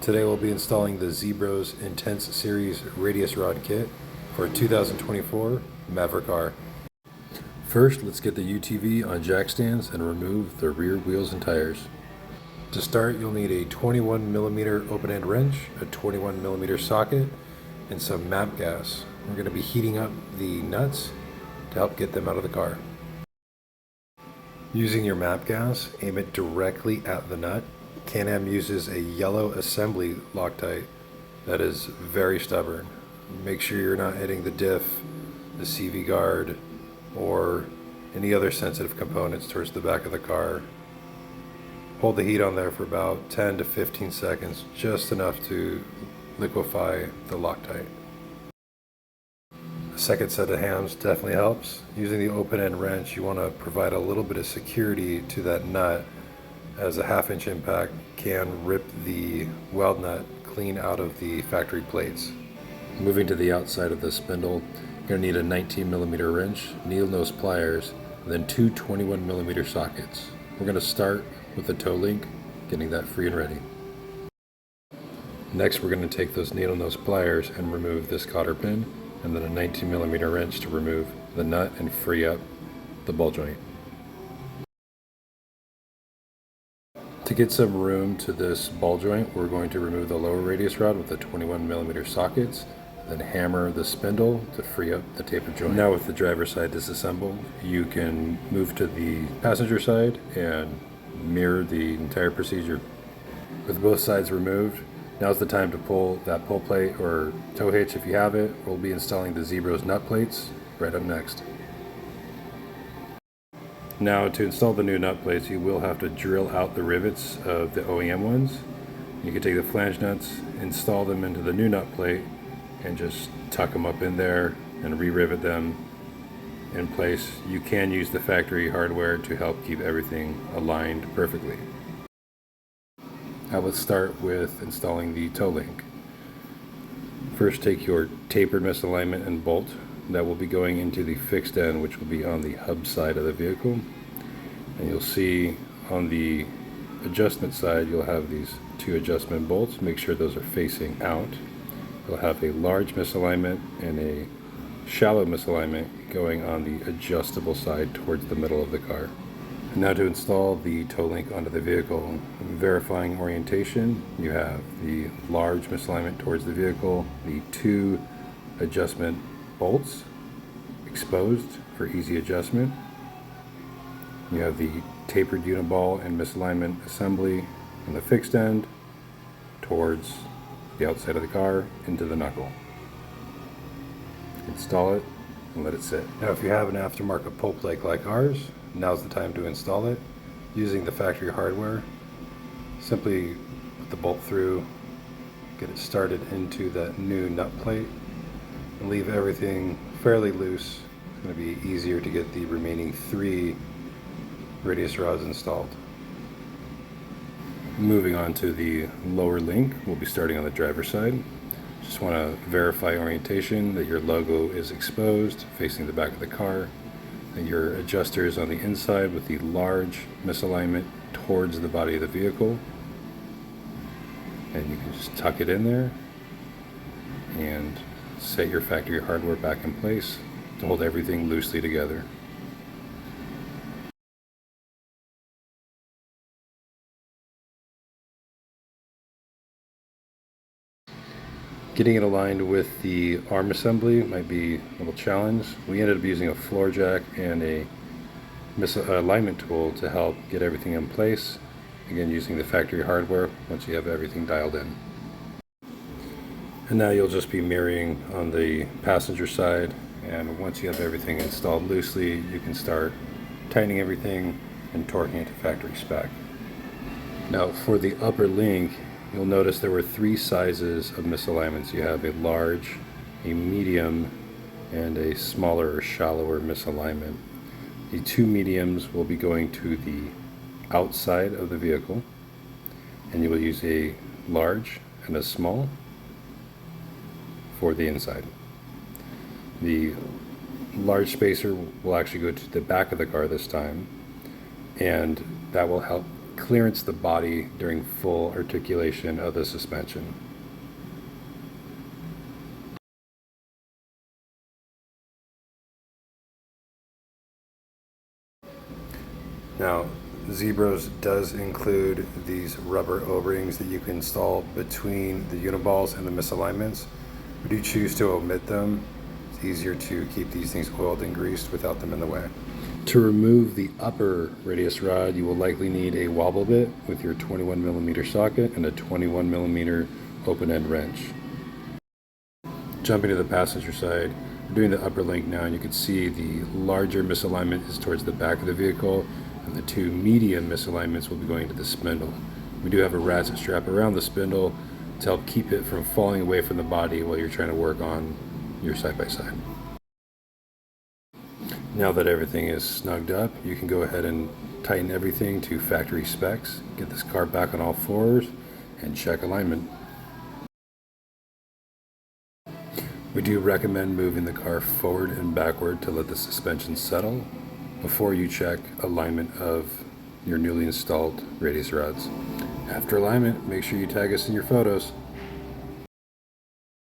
Today we'll be installing the Z-Broz Intense Series Radius Rod Kit for 2024 Maverick R. First, let's get the UTV on jack stands and remove the rear wheels and tires. To start, you'll need a 21mm open-end wrench, a 21mm socket, and some MAP gas. We're going to be heating up the nuts to help get them out of the car. Using your MAP gas, aim it directly at the nut. Can-Am uses a yellow assembly Loctite that is very stubborn. Make sure you're not hitting the diff, the CV guard, or any other sensitive components towards the back of the car. Hold the heat on there for about 10 to 15 seconds, just enough to liquefy the Loctite. A second set of hands definitely helps. Using the open-end wrench, you want to provide a little bit of security to that nut, as a 1/2-inch impact can rip the weld nut clean out of the factory plates. Moving to the outside of the spindle, you're going to need a 19mm wrench, needle nose pliers, and then two 21mm sockets. We're going to start with the toe link, getting that free and ready. Next, we're going to take those needle nose pliers and remove this cotter pin, and then a 19mm wrench to remove the nut and free up the ball joint. To get some room to this ball joint, we're going to remove the lower radius rod with the 21mm sockets, then hammer the spindle to free up the tapered joint. Now with the driver's side disassembled, you can move to the passenger side and mirror the entire procedure. With both sides removed, now's the time to pull that pull plate or tow hitch if you have it. We'll be installing the Z-Broz nut plates right up next. Now, to install the new nut plates, you will have to drill out the rivets of the OEM ones. You can take the flange nuts, install them into the new nut plate, and just tuck them up in there and re-rivet them in place. You can use the factory hardware to help keep everything aligned perfectly. Now let's start with installing the toe link. First, take your tapered misalignment and bolt that will be going into the fixed end, which will be on the hub side of the vehicle. And you'll see on the adjustment side, you'll have these two adjustment bolts. Make sure those are facing out. You'll have a large misalignment and a shallow misalignment going on the adjustable side towards the middle of the car. And now to install the toe link onto the vehicle. Verifying orientation, you have the large misalignment towards the vehicle, the two adjustment bolts exposed for easy adjustment. You have the tapered uniball and misalignment assembly on the fixed end towards the outside of the car into the knuckle. Install it and let it sit. Now if you have an aftermarket pull plate like ours, now's the time to install it. Using the factory hardware, simply put the bolt through, get it started into that new nut plate, and leave everything fairly loose. It's going to be easier to get the remaining 3 radius rods installed. Moving on to the lower link, we'll be starting on the driver's side. Just want to verify orientation, that your logo is exposed facing the back of the car, that your adjuster is on the inside with the large misalignment towards the body of the vehicle, and you can just tuck it in there and set your factory hardware back in place to hold everything loosely together. Getting it aligned with the arm assembly might be a little challenge. We ended up using a floor jack and a alignment tool to help get everything in place. Again, using the factory hardware once you have everything dialed in. And now you'll just be mirroring on the passenger side, and once you have everything installed loosely, you can start tightening everything and torquing it to factory spec. Now for the upper link, you'll notice there were 3 sizes of misalignments. You have a large, a medium, and a smaller or shallower misalignment. The 2 mediums will be going to the outside of the vehicle, and you will use a large and a small for the inside. The large spacer will actually go to the back of the car this time, and that will help clearance the body during full articulation of the suspension. Now, Z-Broz does include these rubber O-rings that you can install between the uniballs and the misalignments. If you choose to omit them, it's easier to keep these things oiled and greased without them in the way. To remove the upper radius rod, you will likely need a wobble bit with your 21mm socket and a 21mm open-end wrench. Jumping to the passenger side, we're doing the upper link now, and you can see the larger misalignment is towards the back of the vehicle, and the two medium misalignments will be going to the spindle. We do have a ratchet strap around the spindle to help keep it from falling away from the body while you're trying to work on your side-by-side. Now that everything is snugged up, you can go ahead and tighten everything to factory specs, get this car back on all fours, and check alignment. We do recommend moving the car forward and backward to let the suspension settle before you check alignment of your newly installed radius rods. After alignment, make sure you tag us in your photos.